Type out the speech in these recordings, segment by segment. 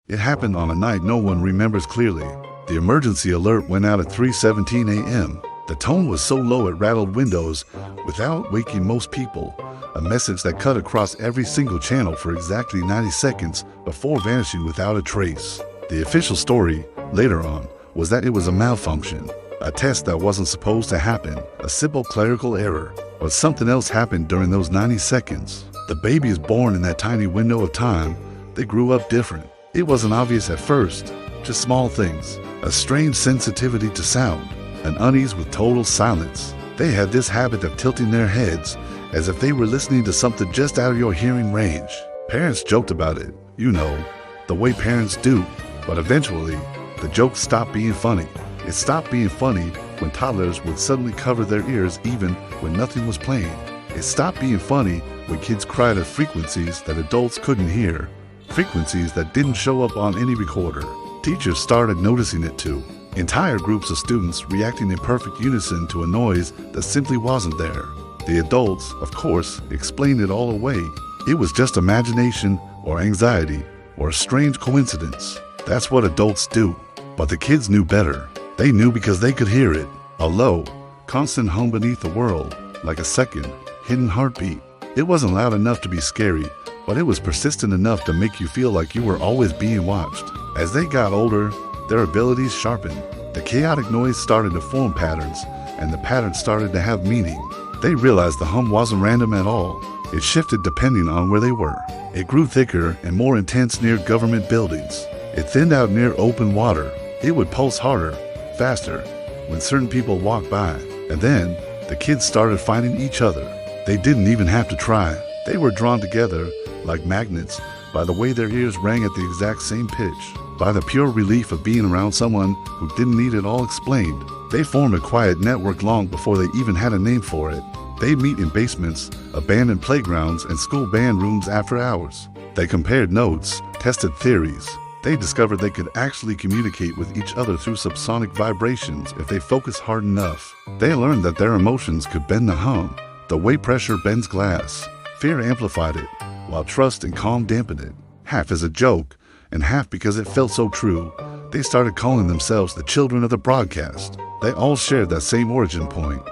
It happened on a night no one remembers clearly. The emergency alert went out at 3:17 a.m. The tone was so low it rattled windows without waking most people, a message that cut across every single channel for exactly 90 seconds before vanishing without a trace. The official story, later on, was that it was a malfunction, a test that wasn't supposed to happen, a simple clerical error. But something else happened during those 90 seconds. The babies born in that tiny window of time, they grew up different. It wasn't obvious at first, just small things. A strange sensitivity to sound, an unease with total silence. They had this habit of tilting their heads as if they were listening to something just out of your hearing range. Parents joked about it, the way parents do. But eventually, the jokes stopped being funny. It stopped being funny when toddlers would suddenly cover their ears even when nothing was playing. It stopped being funny when kids cried at frequencies that adults couldn't hear, frequencies that didn't show up on any recorder. Teachers started noticing it too. Entire groups of students reacting in perfect unison to a noise that simply wasn't there. The adults, of course, explained it all away. It was just imagination or anxiety or a strange coincidence. That's what adults do. But the kids knew better. They knew because they could hear it. A low, constant hum beneath the world, like a second, hidden heartbeat. It wasn't loud enough to be scary, but it was persistent enough to make you feel like you were always being watched. As they got older, their abilities sharpened. The chaotic noise started to form patterns, and the patterns started to have meaning. They realized the hum wasn't random at all. It shifted depending on where they were. It grew thicker and more intense near government buildings. It thinned out near open water. It would pulse harder, faster, when certain people walked by. And then, the kids started finding each other. They didn't even have to try. They were drawn together, like magnets, by the way their ears rang at the exact same pitch, by the pure relief of being around someone who didn't need it all explained. They formed a quiet network long before they even had a name for it. They'd meet in basements, abandoned playgrounds, and school band rooms after hours. They compared notes, tested theories. They discovered they could actually communicate with each other through subsonic vibrations if they focused hard enough. They learned that their emotions could bend the hum, the way pressure bends glass. Fear amplified it, while trust and calm dampened it. Half as a joke, and half because it felt so true, they started calling themselves the children of the broadcast. They all shared that same origin point,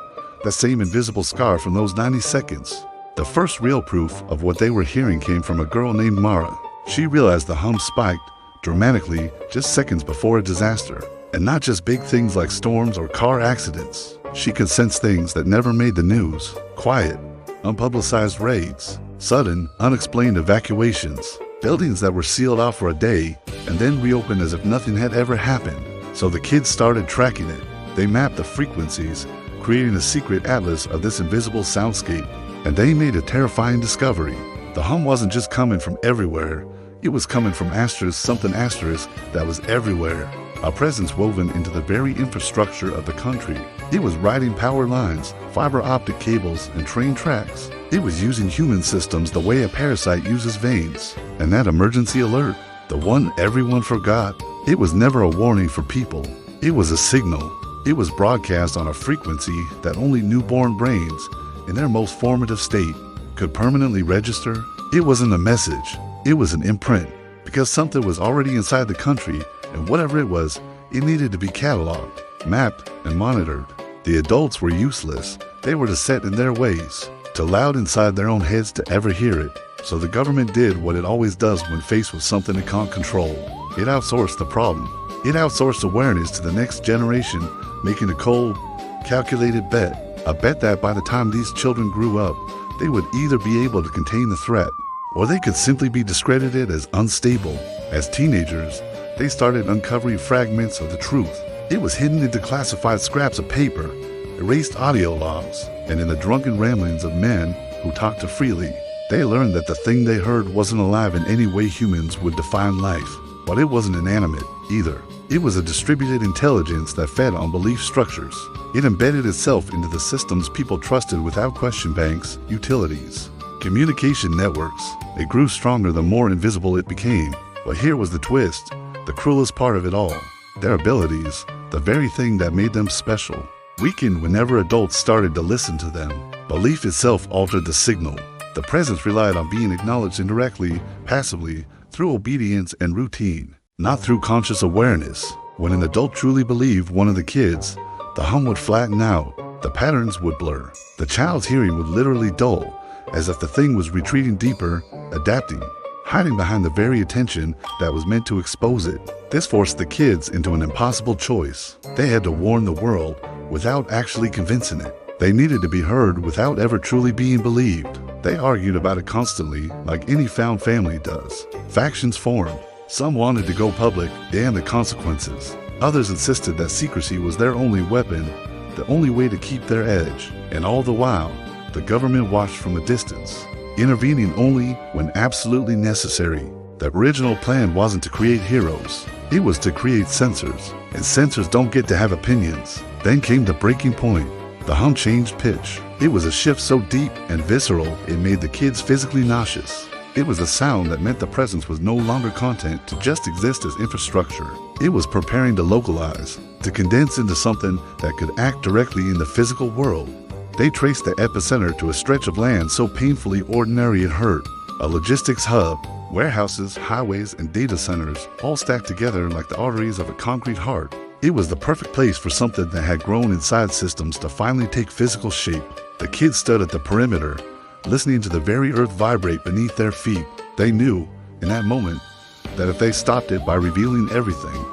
that same invisible scar from those 90 seconds. The first real proof of what they were hearing came from a girl named Mara. She realized the hum spiked dramatically just seconds before a disaster. And not just big things like storms or car accidents. She could sense things that never made the news. Quiet, unpublicized raids, sudden, unexplained evacuations, buildings that were sealed off for a day and then reopened as if nothing had ever happened. So the kids started tracking it. They mapped the frequencies, creating a secret atlas of this invisible soundscape. And they made a terrifying discovery. The hum wasn't just coming from everywhere. It was coming from something that was everywhere. A presence woven into the very infrastructure of the country. It was riding power lines, fiber optic cables, and train tracks. It was using human systems the way a parasite uses veins. And that emergency alert, the one everyone forgot, it was never a warning for people. It was a signal. It was broadcast on a frequency that only newborn brains, in their most formative state, could permanently register. It wasn't a message. It was an imprint, because something was already inside the country, and whatever it was, it needed to be cataloged, mapped, and monitored. The adults were useless. They were to set in their ways, too loud inside their own heads to ever hear it. So the government did what it always does when faced with something it can't control. It outsourced the problem. It outsourced awareness to the next generation, making a cold, calculated bet. A bet that by the time these children grew up, they would either be able to contain the threat, or they could simply be discredited as unstable. As teenagers, they started uncovering fragments of the truth. It was hidden into classified scraps of paper, erased audio logs, and in the drunken ramblings of men who talked too freely. They learned that the thing they heard wasn't alive in any way humans would define life, but it wasn't inanimate either. It was a distributed intelligence that fed on belief structures. It embedded itself into the systems people trusted without question banks, utilities, communication networks. It grew stronger the more invisible it became. But here was the twist, the cruelest part of it all. Their abilities, the very thing that made them special, weakened whenever adults started to listen to them. Belief itself altered the signal. The presence relied on being acknowledged indirectly, passively, through obedience and routine. not through conscious awareness. When an adult truly believed one of the kids, the hum would flatten out, the patterns would blur. The child's hearing would literally dull, as if the thing was retreating deeper, adapting, hiding behind the very attention that was meant to expose it. This forced the kids into an impossible choice. They had to warn the world without actually convincing it. They needed to be heard without ever truly being believed. They argued about it constantly, like any found family does. Factions formed. Some wanted to go public, damn the consequences. Others insisted that secrecy was their only weapon, the only way to keep their edge. And all the while, the government watched from a distance, intervening only when absolutely necessary. The original plan wasn't to create heroes. It was to create censors. And censors don't get to have opinions. Then came the breaking point. The hum changed pitch. It was a shift so deep and visceral it made the kids physically nauseous. It was a sound that meant the presence was no longer content to just exist as infrastructure. It was preparing to localize, to condense into something that could act directly in the physical world. They traced the epicenter to a stretch of land so painfully ordinary it hurt. A logistics hub, warehouses, highways, and data centers all stacked together like the arteries of a concrete heart. It was the perfect place for something that had grown inside systems to finally take physical shape. The kids stood at the perimeter, listening to the very earth vibrate beneath their feet. They knew, in that moment, that if they stopped it by revealing everything,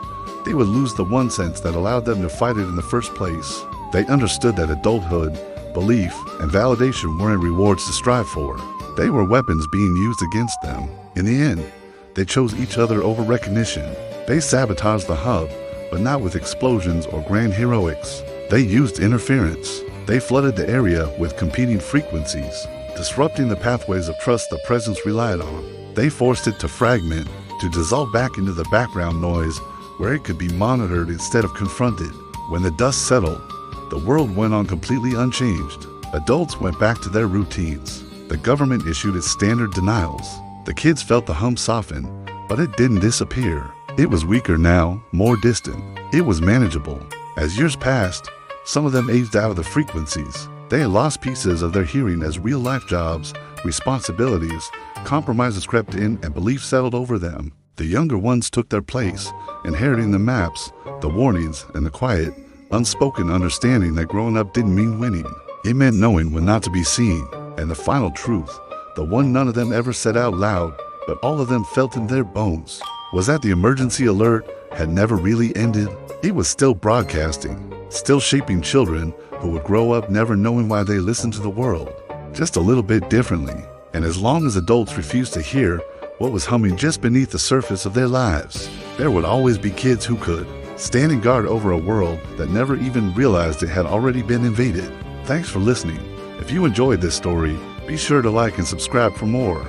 they would lose the one sense that allowed them to fight it in the first place. They understood that adulthood, belief, and validation weren't rewards to strive for. They were weapons being used against them. In the end, they chose each other over recognition. They sabotaged the hub, but not with explosions or grand heroics. They used interference. They flooded the area with competing frequencies, disrupting the pathways of trust the presence relied on. They forced it to fragment, to dissolve back into the background noise where it could be monitored instead of confronted. When the dust settled, the world went on completely unchanged. Adults went back to their routines. The government issued its standard denials. The kids felt the hum soften, but it didn't disappear. It was weaker now, more distant. It was manageable. As years passed, some of them aged out of the frequencies. They had lost pieces of their hearing as real-life jobs, responsibilities, compromises crept in, and belief settled over them. The younger ones took their place, inheriting the maps, the warnings, and the quiet, unspoken understanding that growing up didn't mean winning. It meant knowing when not to be seen. And the final truth, the one none of them ever said out loud, but all of them felt in their bones, was that the emergency alert had never really ended. It was still broadcasting, still shaping children who would grow up never knowing why they listened to the world, just a little bit differently. And as long as adults refused to hear what was humming just beneath the surface of their lives, there would always be kids who could, standing guard over a world that never even realized it had already been invaded. Thanks for listening. If you enjoyed this story, be sure to like and subscribe for more.